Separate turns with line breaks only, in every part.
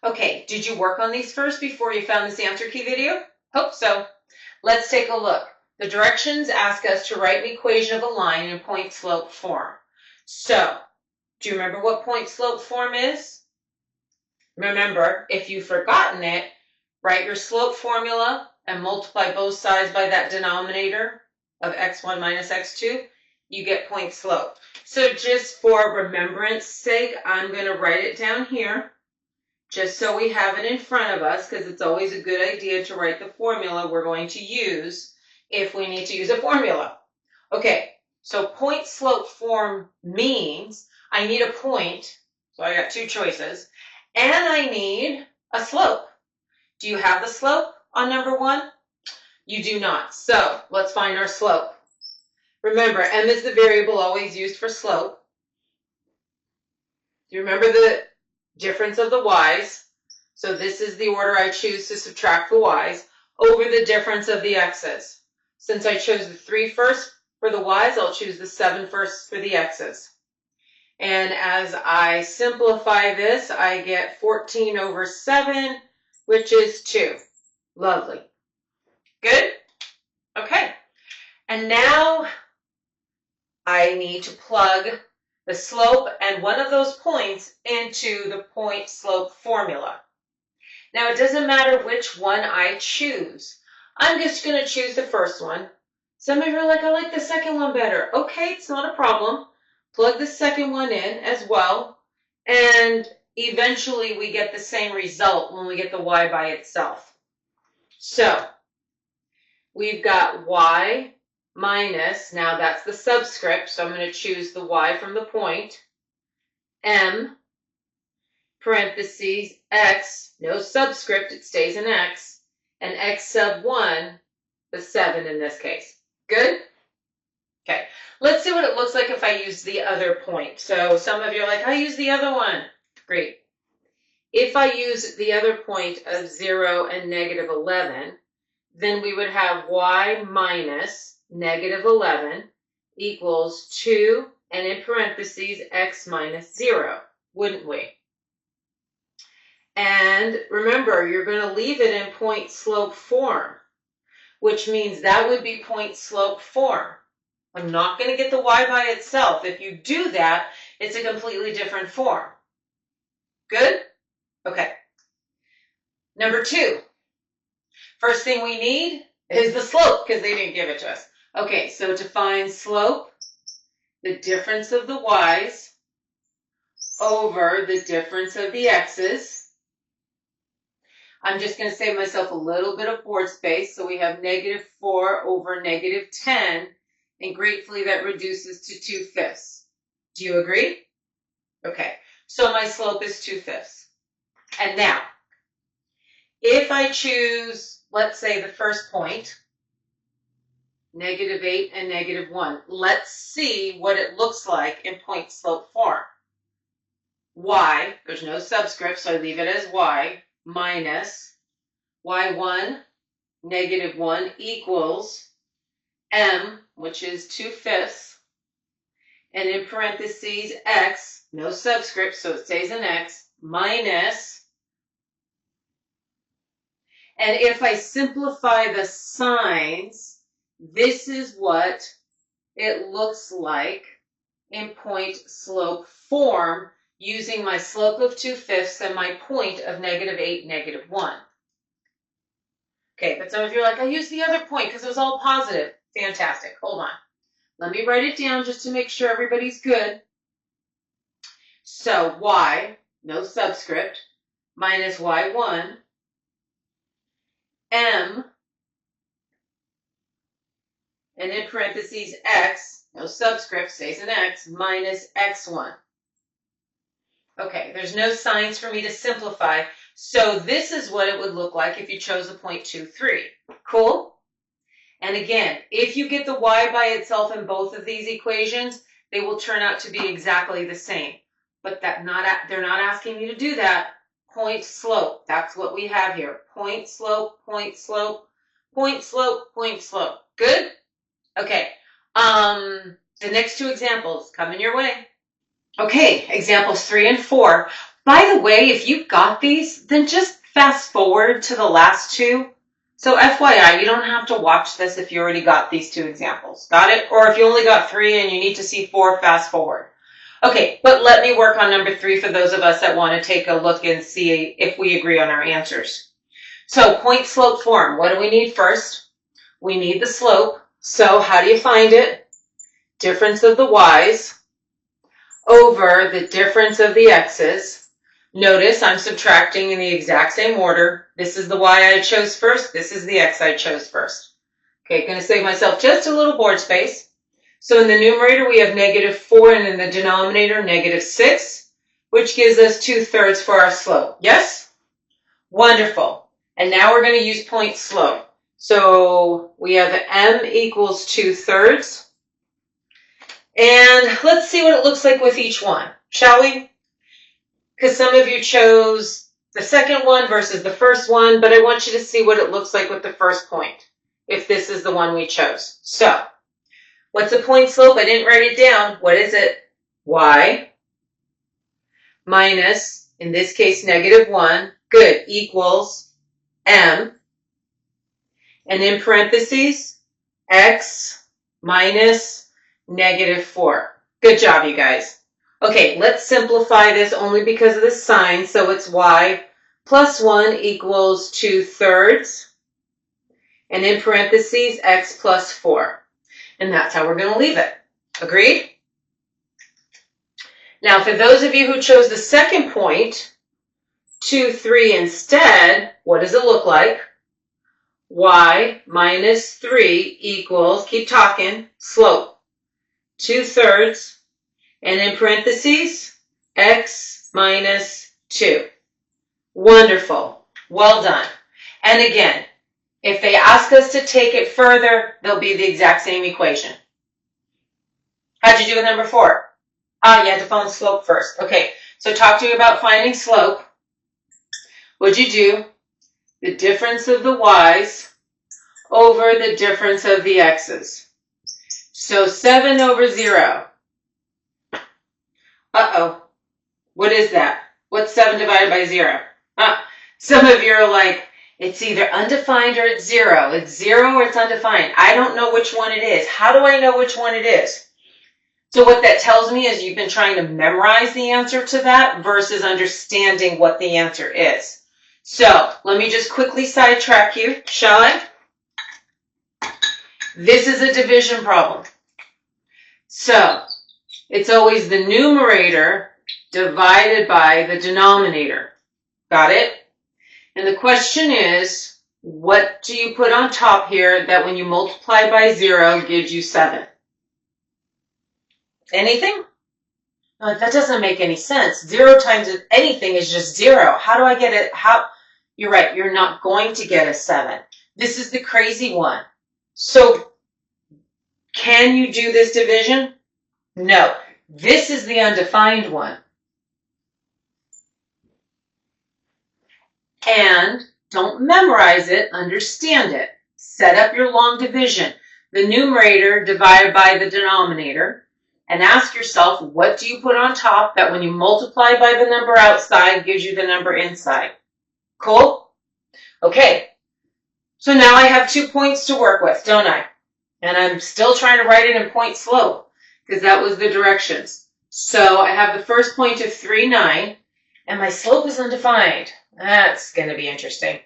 Okay, did you work on these first before you found this answer key video? Hope so. Let's take a look. The directions ask us to write an equation of a line in point slope form. So, do you remember what point slope form is? Remember, if you've forgotten it, write your slope formula and multiply both sides by that denominator of x1 minus x2. You get point slope. So just for remembrance sake, I'm going to write it down here, just so we have it in front of us, because it's always a good idea to write the formula we're going to use if we need to use a formula. Okay, so point slope form means I need a point, so I got two choices, and I need a slope. Do you have the slope on number one? You do not. So let's find our slope. Remember, m is the variable always used for slope. Do you remember the difference of the y's? So this is the order I choose to subtract the y's over the difference of the x's. Since I chose the 3 first for the y's, I'll choose the 7 first for the x's. And as I simplify this, I get 14 over 7, which is 2. Lovely. Good? Okay. And now I need to plug the slope and one of those points into the point slope formula. Now it doesn't matter which one I choose. I'm just going to choose the first one. Some of you are like, I like the second one better. Okay, it's not a problem. Plug the second one in as well, and eventually we get the same result when we get the y by itself. So we've got y minus, now that's the subscript, so I'm going to choose the y from the point, m, parentheses, x, no subscript, it stays in x, and x sub 1, the 7 in this case. Good? Okay, let's see what it looks like if I use the other point. So some of you are like, I use the other one. Great. If I use the other point of 0 and negative 11, then we would have y minus negative 11 equals 2, and in parentheses, x minus 0, wouldn't we? And remember, you're going to leave it in point slope form, which means that would be point slope form. I'm not going to get the y by itself. If you do that, it's a completely different form. Good? Okay. Number 2. First thing we need is the slope, because they didn't give it to us. Okay, so to find slope, the difference of the y's over the difference of the x's. I'm just going to save myself a little bit of board space, so we have negative 4 over negative 10, and gratefully that reduces to 2/5. Do you agree? Okay, so my slope is 2/5. And now, if I choose, let's say the first point, negative 8 and negative 1, let's see what it looks like in point slope form. Y, there's no subscript, so I leave it as y, minus y1, negative 1 equals m, which is 2/5, and in parentheses, x, no subscript, so it stays in x, minus, and if I simplify the signs, this is what it looks like in point slope form using my slope of 2/5 and my point of negative 8, negative 1. Okay, but some of you are like, I used the other point because it was all positive. Fantastic. Hold on. Let me write it down just to make sure everybody's good. So y, no subscript, minus y1, m, and in parentheses x, no subscript, stays in x, minus x1. Okay, there's no signs for me to simplify, so this is what it would look like if you chose a point 2, 3. Cool? And again, if you get the y by itself in both of these equations, they will turn out to be exactly the same. But they're not asking you to do that. Point slope, that's what we have here. Point slope, point slope, point slope, point slope. Good? Okay, the next two examples coming your way. Okay, examples 3 and 4. By the way, if you got these, then just fast forward to the last two. So FYI, you don't have to watch this if you already got these two examples. Got it? Or if you only got 3 and you need to see 4, fast forward. Okay, but let me work on number 3 for those of us that want to take a look and see if we agree on our answers. So point slope form, what do we need first? We need the slope. So how do you find it? Difference of the y's over the difference of the x's. Notice I'm subtracting in the exact same order. This is the y I chose first. This is the x I chose first. Okay, going to save myself just a little board space. So in the numerator, we have -4, and in the denominator, -6, which gives us 2/3 for our slope. Yes? Wonderful. And now we're going to use point slope. So we have m equals 2/3. And let's see what it looks like with each one, shall we? Because some of you chose the second one versus the first one, but I want you to see what it looks like with the first point, if this is the one we chose. So, what's the point slope? I didn't write it down. What is it? Y minus, in this case, -1, good, equals m, and in parentheses, x minus -4. Good job, you guys. Okay, let's simplify this only because of the sign. So it's y plus 1 equals 2/3. And in parentheses, x plus 4. And that's how we're going to leave it. Agreed? Now, for those of you who chose the second point, 2, 3 instead, what does it look like? Y minus 3 equals, keep talking, slope, 2/3. And in parentheses, x minus 2. Wonderful. Well done. And again, if they ask us to take it further, they'll be the exact same equation. How'd you do with number 4? You had to find slope first. Okay, so talk to me about finding slope. What'd you do? The difference of the y's over the difference of the x's. So 7 over 0. Uh-oh. What is that? What's 7 divided by 0? Some of you are like, it's either undefined or it's 0. It's 0 or it's undefined. I don't know which one it is. How do I know which one it is? So what that tells me is you've been trying to memorize the answer to that versus understanding what the answer is. So let me just quickly sidetrack you, shall I? This is a division problem. So it's always the numerator divided by the denominator. Got it? And the question is, what do you put on top here that when you multiply by 0 gives you 7? Anything? No, that doesn't make any sense. 0 times anything is just 0. How do I get it? You're right, you're not going to get a 7. This is the crazy one. So, can you do this division? No. This is the undefined one. And don't memorize it, understand it. Set up your long division. The numerator divided by the denominator. And ask yourself, what do you put on top that when you multiply by the number outside gives you the number inside? Cool? Okay. So now I have 2 points to work with, don't I? And I'm still trying to write it in point slope because that was the directions. So I have the first point of 3, 9, and my slope is undefined. That's going to be interesting.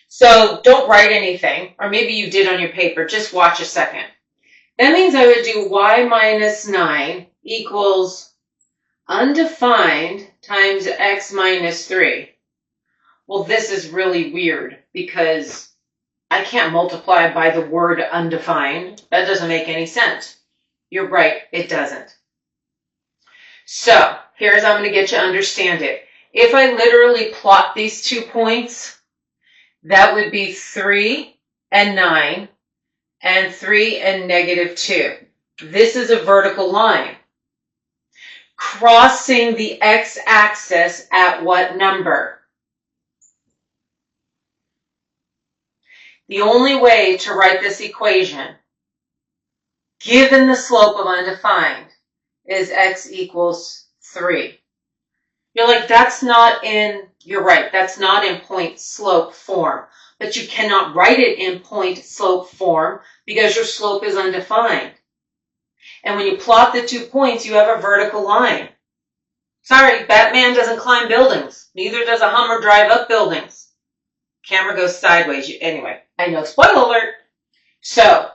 So don't write anything, or maybe you did on your paper. Just watch a second. That means I would do y minus 9 equals undefined times x minus 3. Well, this is really weird because I can't multiply by the word undefined. That doesn't make any sense. You're right, it doesn't. So, here's how I'm going to get you to understand it. If I literally plot these 2 points, that would be 3 and 9, and 3 and -2. This is a vertical line. Crossing the x-axis at what number? The only way to write this equation, given the slope of undefined, is x equals 3. You're like, you're right, that's not in point slope form. But you cannot write it in point slope form because your slope is undefined. And when you plot the 2 points, you have a vertical line. Sorry, Batman doesn't climb buildings. Neither does a Hummer drive up buildings. Camera goes sideways. Anyway, I know, spoiler alert. So,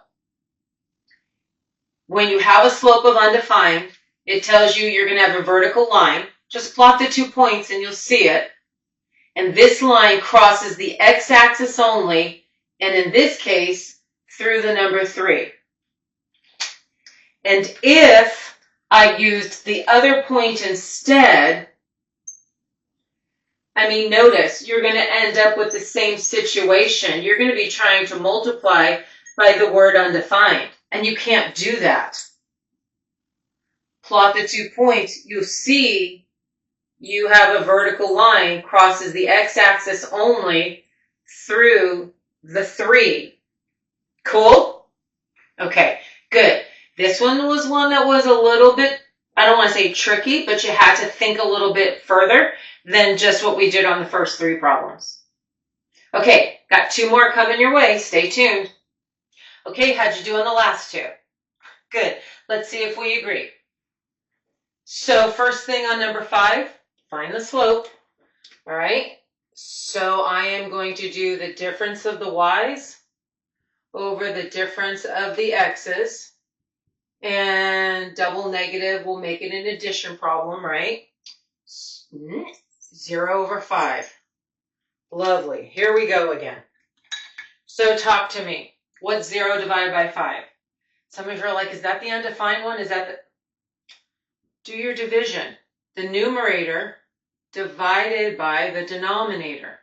when you have a slope of undefined, it tells you you're going to have a vertical line. Just plot the 2 points and you'll see it. And this line crosses the x-axis only, and in this case, through the number 3. And if I used the other point instead, notice you're going to end up with the same situation. You're going to be trying to multiply by the word undefined, and you can't do that. Plot the 2 points, you'll see you have a vertical line crosses the x-axis only through the 3. Cool? Okay, good. This one was one that was a little bit, I don't want to say tricky, but you had to think a little bit further than just what we did on the first 3 problems. Okay, got 2 more coming your way. Stay tuned. Okay, how'd you do on the last 2? Good. Let's see if we agree. So first thing on number 5, find the slope. All right. So I am going to do the difference of the y's over the difference of the x's. And double negative will make it an addition problem, right? 0 over 5. Lovely. Here we go again. So talk to me. What's 0 divided by 5? Some of you are like, is that the undefined one? Is that the... Do your division. The numerator divided by the denominator.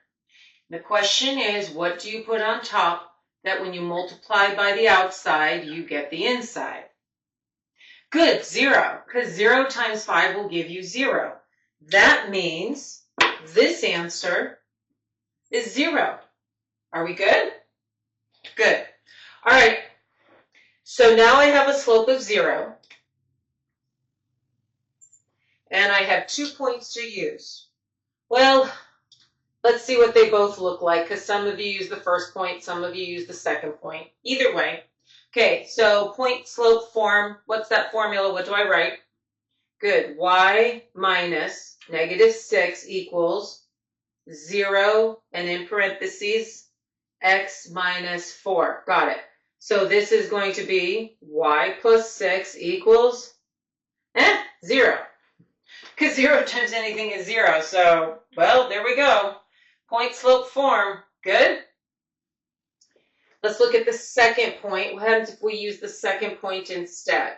The question is, what do you put on top that when you multiply by the outside, you get the inside? Good, 0, because 0 times 5 will give you 0. That means this answer is 0. Are we good? Good. All right, so now I have a slope of 0. And I have 2 points to use. Well, let's see what they both look like, because some of you use the first point, some of you use the second point. Either way. Okay, so point slope form, what's that formula? What do I write? Good, y minus negative 6 equals 0, and in parentheses, x minus 4. Got it. So this is going to be y plus 6 equals 0. Because 0 times anything is 0. So, well, there we go. Point slope form. Good? Let's look at the second point. What happens if we use the second point instead?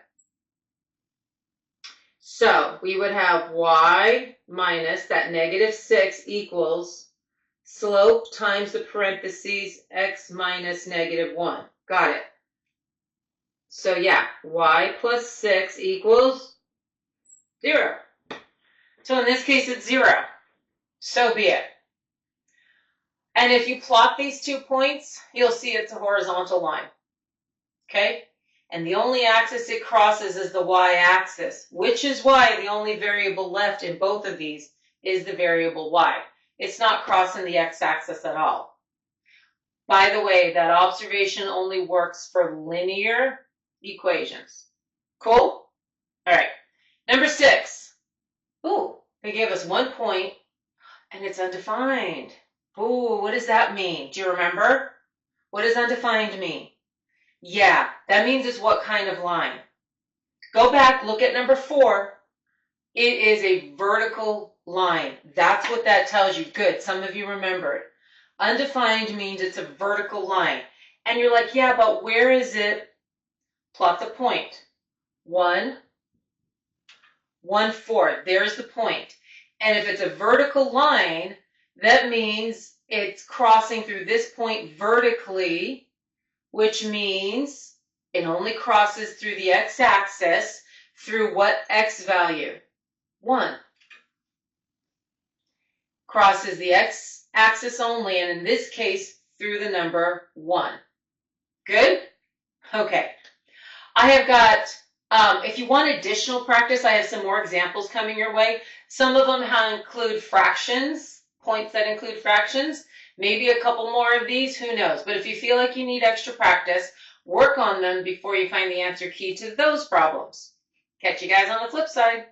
So, we would have y minus that negative 6 equals slope times the parentheses x minus negative 1. Got it. So, yeah, y plus 6 equals 0. So in this case, it's 0. So be it. And if you plot these 2 points, you'll see it's a horizontal line. Okay? And the only axis it crosses is the y-axis, which is why the only variable left in both of these is the variable y. It's not crossing the x-axis at all. By the way, that observation only works for linear equations. Cool? All right. Number 6. Ooh, they gave us 1 point, and it's undefined. Ooh, what does that mean? Do you remember? What does undefined mean? Yeah, that means it's what kind of line? Go back, look at number 4. It is a vertical line. That's what that tells you. Good, some of you remember it. Undefined means it's a vertical line. And you're like, yeah, but where is it? Plot the point. 1, 1, 4. There's the point. And if it's a vertical line, that means it's crossing through this point vertically, which means it only crosses through the x-axis through what x value? 1. Crosses the x-axis only, and in this case, through the number 1. Good? Okay. I have got If you want additional practice, I have some more examples coming your way. Some of them include fractions, points that include fractions. Maybe a couple more of these, who knows? But if you feel like you need extra practice, work on them before you find the answer key to those problems. Catch you guys on the flip side.